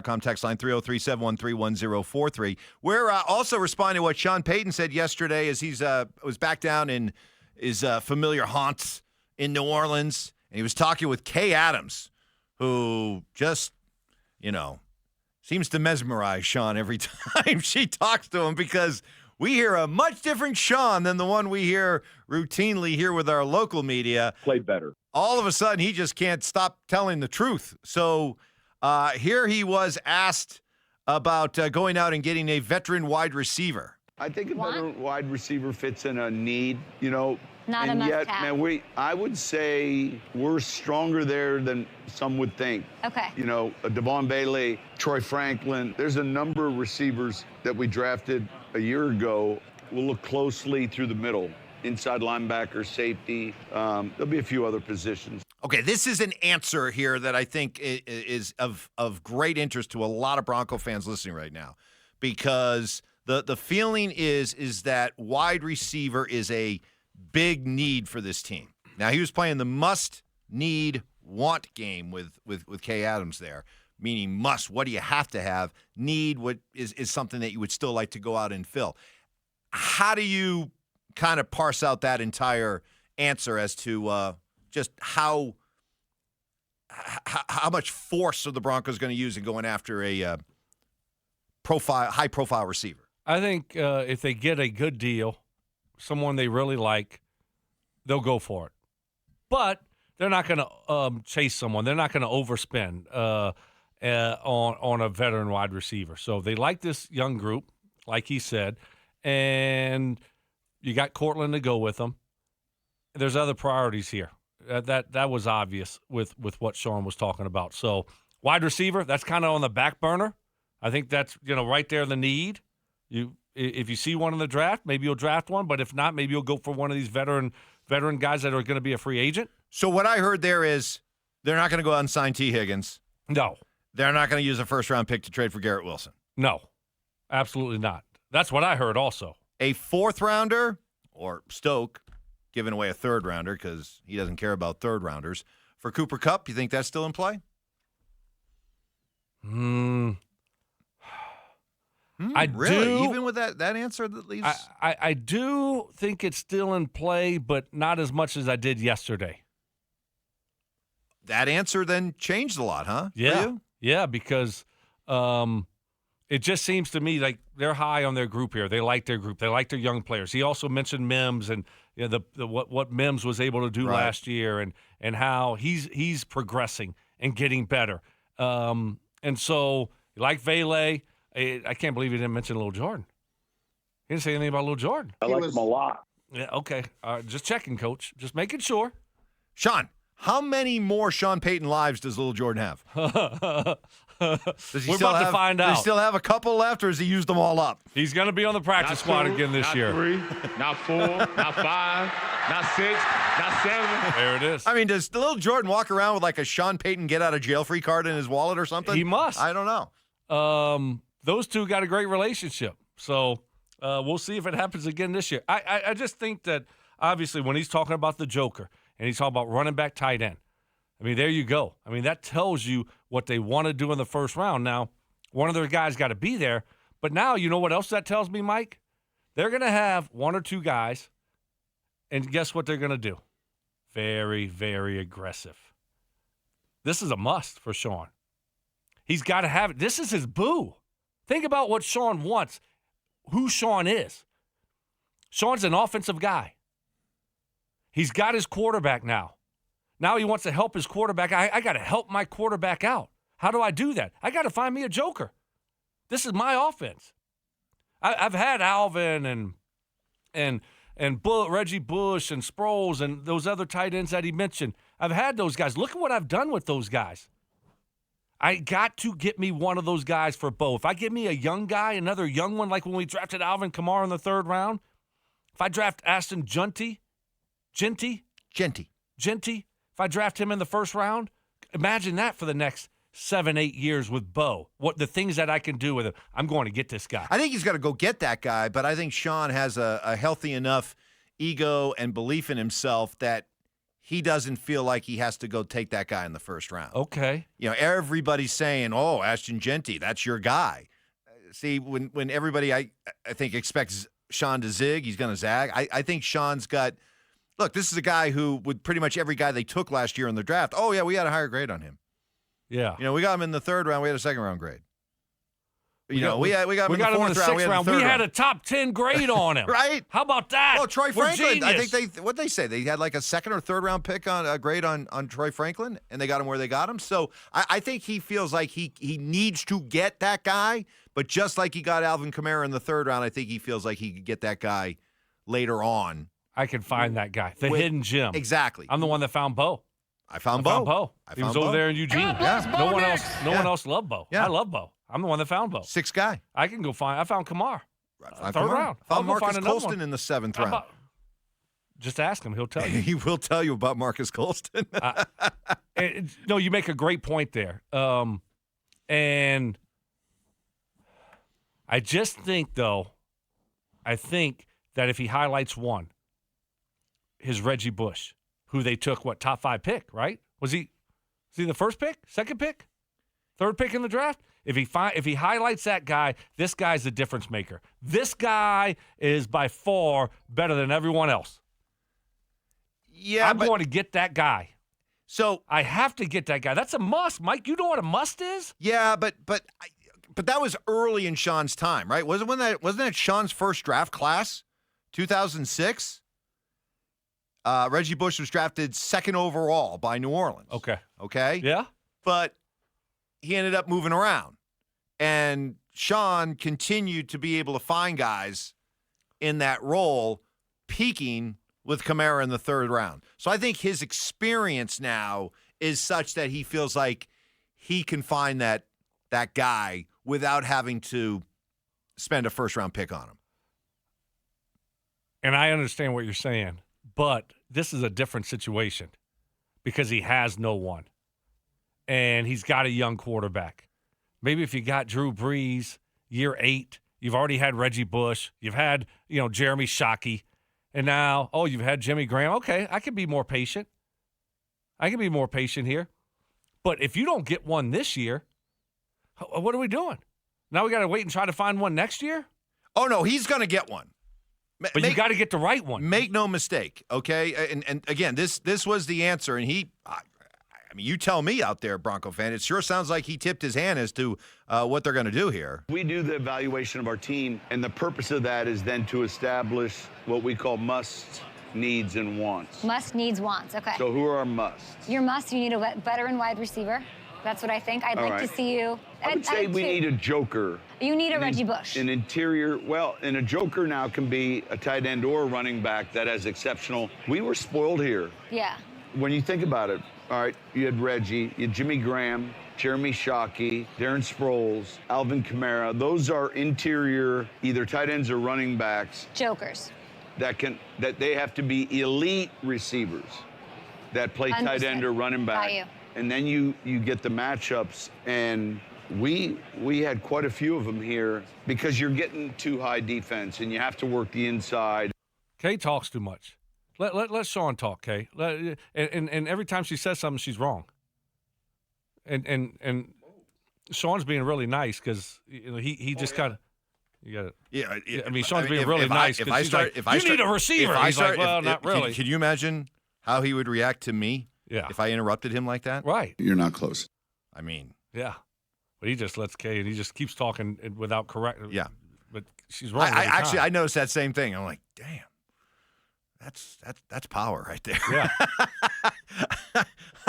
Text line 303-713-1043. We're also responding to what Sean Payton said yesterday as he's was back down in his familiar haunts in New Orleans, and he was talking with Kay Adams, who just, seems to mesmerize Sean every time she talks to him, because we hear a much different Sean than the one we hear routinely here with our local media. Played better. All of a sudden, he just can't stop telling the truth. So here he was asked about going out and getting a veteran wide receiver. I think a veteran wide receiver fits in a need, Not a and yet, must-have. man, I would say we're stronger there than some would think. Okay. A Devon Bailey, Troy Franklin. There's a number of receivers that we drafted a year ago. We'll look closely through the middle. Inside linebacker, safety. There'll be a few other positions. Okay, this is an answer here that I think is of great interest to a lot of Bronco fans listening right now, because the feeling is that wide receiver is a big need for this team. Now, he was playing the must, need, want game with Kay Adams there, meaning must, what do you have to have? Need, what is something that you would still like to go out and fill. How do you kind of parse out that entire answer as to just how much force are the Broncos going to use in going after a high-profile receiver? I think if they get a good deal, someone they really like, they'll go for it. But they're not going to chase someone. They're not going to overspend on a veteran wide receiver. So they like this young group, like he said, and you got Cortland to go with them. There's other priorities here. That was obvious with what Sean was talking about. So wide receiver, that's kind of on the back burner. I think that's right there the need. If you see one in the draft, maybe you'll draft one. But if not, maybe you'll go for one of these veteran guys that are going to be a free agent. So what I heard there is they're not going to go out and sign T. Higgins. No. They're not going to use a first-round pick to trade for Garrett Wilson. No, absolutely not. That's what I heard also. A fourth-rounder, or Stoke giving away a third-rounder because he doesn't care about third-rounders, for Cooper Kupp, you think that's still in play? Really? Even with that answer that leaves? I do think it's still in play, but not as much as I did yesterday. That answer then changed a lot, huh? Yeah. For you? Yeah, because it just seems to me like they're high on their group here. They like their group. They like their young players. He also mentioned Mims and what Mims was able to do last year and how he's progressing and getting better. And so you like Vele. I can't believe he didn't mention Lil Jordan. He didn't say anything about Lil Jordan. I like him a lot. Yeah, okay. Just checking, Coach. Just making sure. Sean, how many more Sean Payton lives does Lil Jordan have? We're about to find out. Does he still have a couple left, or has he used them all up? He's going to be on the practice squad again this year. Not 3, not 4, not 5, not 6, not 7. There it is. I mean, does Lil Jordan walk around with like a Sean Payton get-out-of-jail-free card in his wallet or something? He must. I don't know. Those two got a great relationship. So we'll see if it happens again this year. I just think that, obviously, when he's talking about the Joker and he's talking about running back tight end, I mean, there you go. I mean, that tells you what they want to do in the first round. Now, one of their guys got to be there. But now, you know what else that tells me, Mike? They're going to have one or two guys, and guess what they're going to do? Very, very aggressive. This is a must for Sean. He's got to have it. This is his boo. Think about what Sean wants, who Sean is. Sean's an offensive guy. He's got his quarterback now. Now he wants to help his quarterback. I got to help my quarterback out. How do I do that? I got to find me a joker. This is my offense. I've had Alvin and Reggie Bush and Sproles and those other tight ends that he mentioned. I've had those guys. Look at what I've done with those guys. I got to get me one of those guys for both. If I get me a young guy, another young one, like when we drafted Alvin Kamara in the third round, if I draft Ashton Genty, if I draft him in the first round, imagine that for the next 7-8 years with Bo. What the things that I can do with him. I'm going to get this guy. I think he's got to go get that guy, but I think Sean has a healthy enough ego and belief in himself that he doesn't feel like he has to go take that guy in the first round. Okay. Everybody's saying, "Oh, Ashton Genty, that's your guy." See, when everybody I think expects Sean to zig, he's going to zag. I think Sean's got. Look, this is a guy who, with pretty much every guy they took last year in the draft, oh yeah, we had a higher grade on him. Yeah. We got him in the third round. We had a second round grade. We got him in the fourth round. Sixth round. We had a top 10 grade on him. Right? How about that? Oh, Troy We're Franklin. I genius. think what'd they say? They had like a second or third round pick on a grade on Troy Franklin, and they got him where they got him. So I think he feels like he needs to get that guy, but just like he got Alvin Kamara in the third round, I think he feels like he could get that guy later on. I can find that guy. The hidden gem. Exactly. I'm the one that found Bo. I found Bo. He was over there in Eugene. No one else loved Bo. Yeah. I love Bo. I'm the one that found Bo. Sixth guy. I can go find. I found Kamar. Third round. Found I'll go Marcus find another Colston one. in the seventh How round. about- Just ask him. He'll tell you. He will tell you about Marcus Colston. No, you make a great point there. And I just think, though, that if he highlights one, his Reggie Bush, who they took, top 5 pick, right? Was he the first pick, second pick, third pick in the draft? If he highlights that guy, this guy's the difference maker. This guy is by far better than everyone else. Yeah, I'm going to get that guy. So I have to get that guy. That's a must, Mike. You know what a must is? yeah, but that was early in Sean's time, right? Wasn't that Sean's first draft class, 2006? Reggie Bush was drafted second overall by New Orleans. Okay. Yeah. But he ended up moving around, and Sean continued to be able to find guys in that role, peaking with Kamara in the third round. So I think his experience now is such that he feels like he can find that guy without having to spend a first-round pick on him. And I understand what you're saying, but this is a different situation because he has no one. And he's got a young quarterback. Maybe if you got Drew Brees, year 8, you've already had Reggie Bush, you've had, Jeremy Shockey, and now, you've had Jimmy Graham. Okay, I can be more patient. I can be more patient here. But if you don't get one this year, what are we doing? Now we got to wait and try to find one next year? Oh, no, he's going to get one. But you got to get the right one. Make no mistake, okay? And again, this was the answer, and you tell me out there, Bronco fan, it sure sounds like he tipped his hand as to what they're going to do here. We do the evaluation of our team, and the purpose of that is then to establish what we call musts, needs, and wants. Must, needs, wants. Okay. So who are our musts? Your must, you need a veteran wide receiver. That's what I think. I'd like to see you. I would say we need a joker. You need a Reggie Bush. An interior, and a joker now can be a tight end or a running back that has exceptional. We were spoiled here. Yeah. When you think about it, all right, you had Reggie, you had Jimmy Graham, Jeremy Shockey, Darren Sproles, Alvin Kamara. Those are interior, either tight ends or running backs. Jokers. That they have to be elite receivers that play tight end or running back. Got you. And then you get the matchups, and we had quite a few of them here because you're getting too high defense and you have to work the inside. Kay talks too much. Let Sean talk, Kay. And every time she says something, she's wrong. And Sean's being really nice because he just kind of. You got it. Yeah, I mean, Sean's being really nice because she's like, you need a receiver. He's like, well, not really. Can you imagine how he would react to me Yeah. if I interrupted him like that? Right. You're not close. I mean, Yeah. But he just lets Kay, and he just keeps talking without correct. yeah. But she's wrong. I noticed that same thing. I'm like, damn, that's power right there. Yeah. I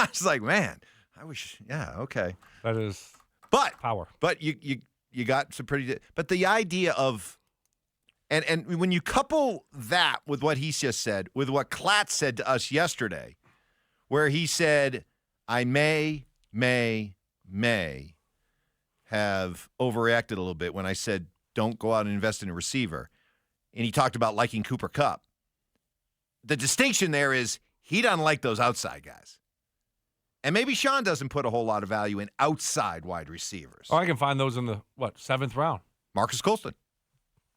was like, man, I wish. Yeah, okay. That is But power. But you got some pretty. But the idea of, and when you couple that with what he just said, with what Klatt said to us yesterday, where he said, I may have overreacted a little bit when I said don't go out and invest in a receiver, and he talked about liking Cooper Kupp. The distinction there is he doesn't like those outside guys. And maybe Sean doesn't put a whole lot of value in outside wide receivers. Oh, I can find those in the, 7th round. Marcus Colston.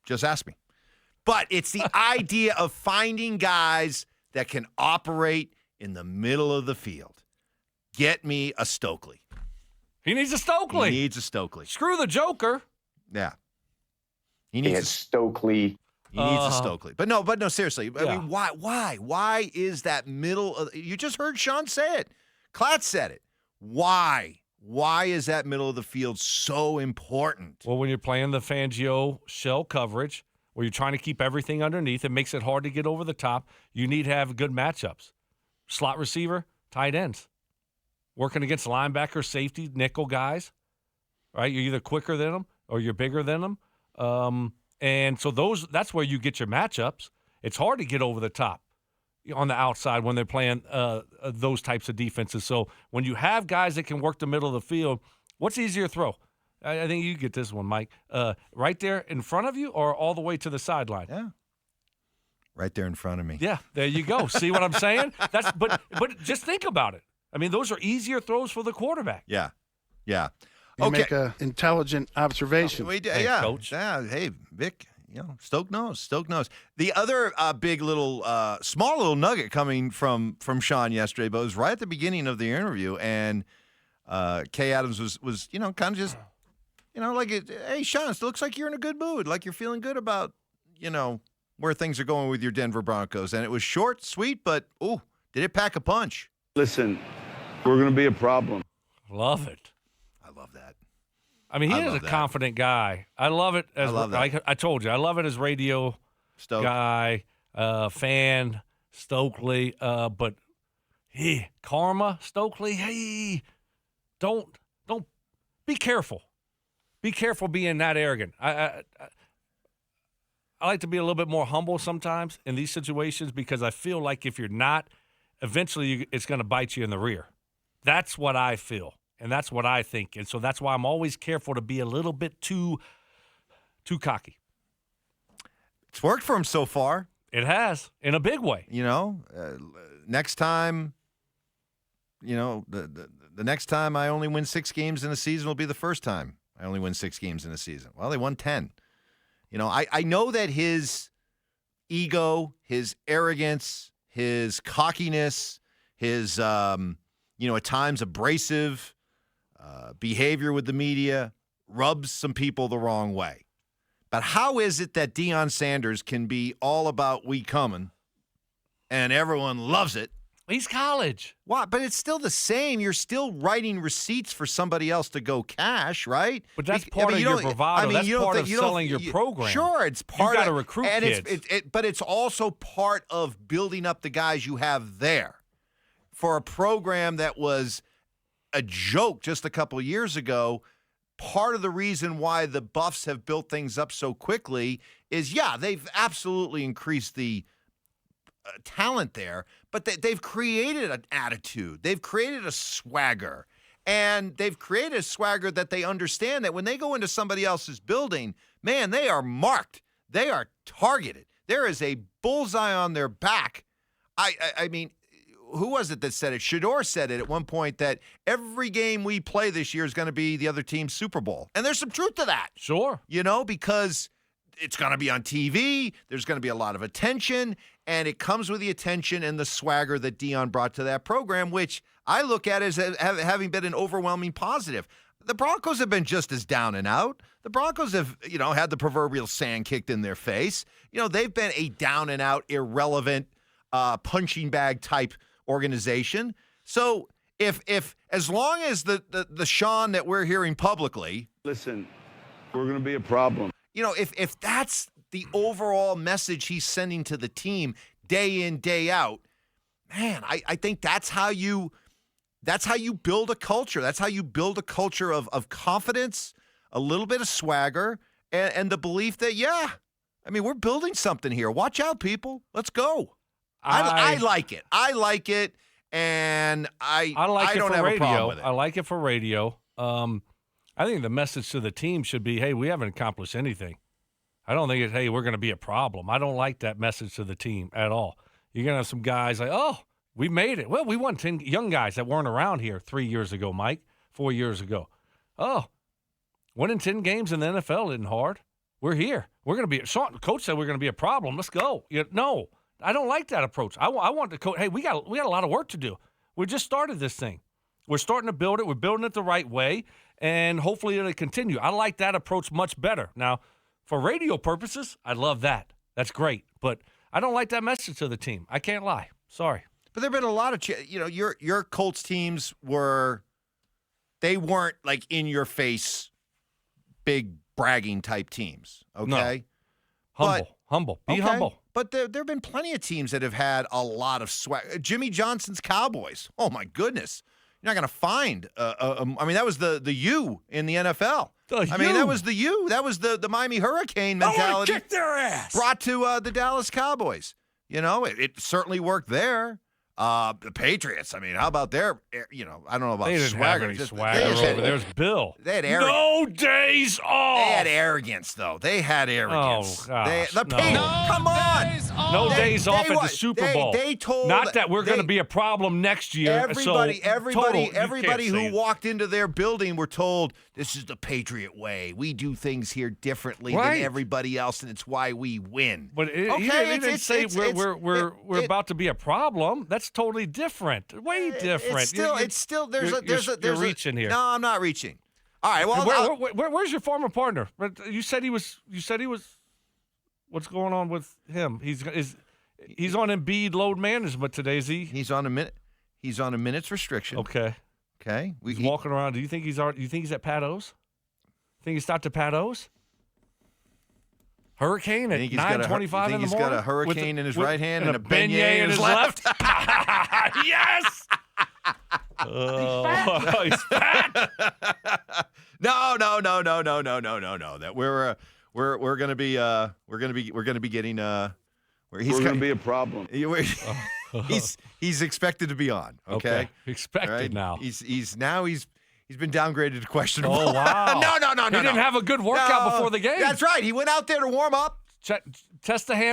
Just ask me. But it's the idea of finding guys that can operate in the middle of the field. Get me a Stokley. He needs a Stokley. He needs a Stokley. Screw the Joker. Yeah. He needs Stokley. He needs a Stokley. But no, seriously. I Yeah. mean, why? Why is that middle of, you just heard Sean say it. Klatt said it. Why? Why is that middle of the field so important? Well, when you're playing the Fangio shell coverage, where you're trying to keep everything underneath, it makes it hard to get over the top. You need to have good matchups. Slot receiver, tight ends. Working against linebacker, safety, nickel guys, right? You're either quicker than them or you're bigger than them. And so that's where you get your matchups. It's hard to get over the top on the outside when they're playing those types of defenses. So when you have guys that can work the middle of the field, what's easier to throw? I think you get this one, Mike. Right there in front of you or all the way to the sideline? Yeah. Right there in front of me. Yeah, there you go. See what I'm saying? But just think about it. I mean, those are easier throws for the quarterback. Yeah. Yeah. You Okay. make an intelligent observation. Yeah. Coach. Yeah. Hey, Vic, Stoke knows. The other big little, small little nugget coming from Sean yesterday, but it was right at the beginning of the interview, and Kay Adams was kind of just, like, hey, Sean, it looks like you're in a good mood, like you're feeling good about, where things are going with your Denver Broncos. And it was short, sweet, but, did it pack a punch? Listen, we're going to be a problem. Love it. I love that. I mean, he I is love a that. confident guy. I love it. I love that. I told you, I love it as radio Stoke. guy, fan, Stokley. But hey, karma, Stokley. Hey, don't be careful. Be careful being that arrogant. I like to be a little bit more humble sometimes in these situations because I feel like if you're not, eventually it's going to bite you in the rear. That's what I feel. And that's what I think. And so that's why I'm always careful to be a little bit too cocky. It's worked for him so far. It has, in a big way. Next time, the next time I only win 6 games in a season will be the first time I only win 6 games in a season. Well, they won 10. I know that his ego, his arrogance, his cockiness, his, at times abrasive behavior with the media rubs some people the wrong way. But how is it that Deion Sanders can be all about we coming and everyone loves it? He's college. What? But it's still the same. You're still writing receipts for somebody else to go cash, right? But that's part of your bravado. That's part of selling your program. Sure, it's part You got to of recruit and kids. but it's also part of building up the guys you have there for a program that was a joke just a couple of years ago. Part of the reason why the Buffs have built things up so quickly is, they've absolutely increased the talent there, but they've created an attitude. They've created a swagger. And they've created a swagger that they understand that when they go into somebody else's building, man, they are marked. They are targeted. There is a bullseye on their back. I mean, who was it that said it? Shador said it at one point that every game we play this year is going to be the other team's Super Bowl. And there's some truth to that. Sure. Because it's going to be on TV. There's going to be a lot of attention. And it comes with the attention and the swagger that Deion brought to that program, which I look at as having been an overwhelming positive. The Broncos have been just as down and out. The Broncos have, had the proverbial sand kicked in their face. They've been a down and out, irrelevant, punching bag type organization. So if as long as the Sean that we're hearing publicly, Listen, we're going to be a problem. if that's the overall message he's sending to the team day in, day out, man, I think that's how you build a culture. That's how you build a culture of confidence, a little bit of swagger, and the belief that, we're building something here. Watch out, people. Let's go. I like it. I like it, and I don't have a problem with it. I like it for radio. I think the message to the team should be, hey, we haven't accomplished anything. I don't think it's, hey, we're going to be a problem. I don't like that message to the team at all. You're going to have some guys like, oh, we made it. Well, we won 10 young guys that weren't around here 3 years ago, Mike, 4 years ago. Oh, winning 10 games in the NFL isn't hard. We're here. We're going to be – Sean, coach said we're going to be a problem. Let's go. No, I don't like that approach. I want to coach. Hey, we got a lot of work to do. We just started this thing. We're starting to build it. We're building it the right way, and hopefully it'll continue. I like that approach much better. Now, for radio purposes, I love that. That's great. But I don't like that message to the team. I can't lie. Sorry. But there have been a lot of your Colts teams weren't like in your face, big bragging type teams. Okay, No. Humble. Be humble. But there have been plenty of teams that have had a lot of swag. Jimmy Johnson's Cowboys. Oh my goodness, you're not going to find. I mean, that was the U in the NFL. I mean, that was the U. That was the Miami Hurricane mentality. Kick their ass. Brought to the Dallas Cowboys. It certainly worked there. The Patriots. I mean, how about their? I don't know about they didn't swagger. Have any swagger over. There's Bill. They had arrogance. No days off. They had arrogance, though. They had arrogance. Oh gosh, come on. No days off at the Super Bowl. They told not that we're going to be a problem next year. Everybody who walked into their building were told this is the Patriot way. We do things here differently than everybody else, and it's why we win. But he didn't say we're about to be a problem. That's totally different. Way different. You're reaching here. No, I'm not reaching. All right. Well, where's your former partner? You said he was. What's going on with him? He's on Embiid load management today. Is he? He's on a minute. He's on a minute's restriction. Okay. He's walking around. Do you think he's at Pat O's? Think he stopped at Pat O's? Hurricane at 9:25 in the morning. He's got a hurricane in his right hand and a beignet in his left. Yes. He's fat. No. That we're gonna be getting We're gonna be a problem. He's expected to be on. Okay. Expected now. He's been downgraded to questionable. Oh wow. No. He didn't have a good workout before the game. That's right. He went out there to warm up. Test the hand.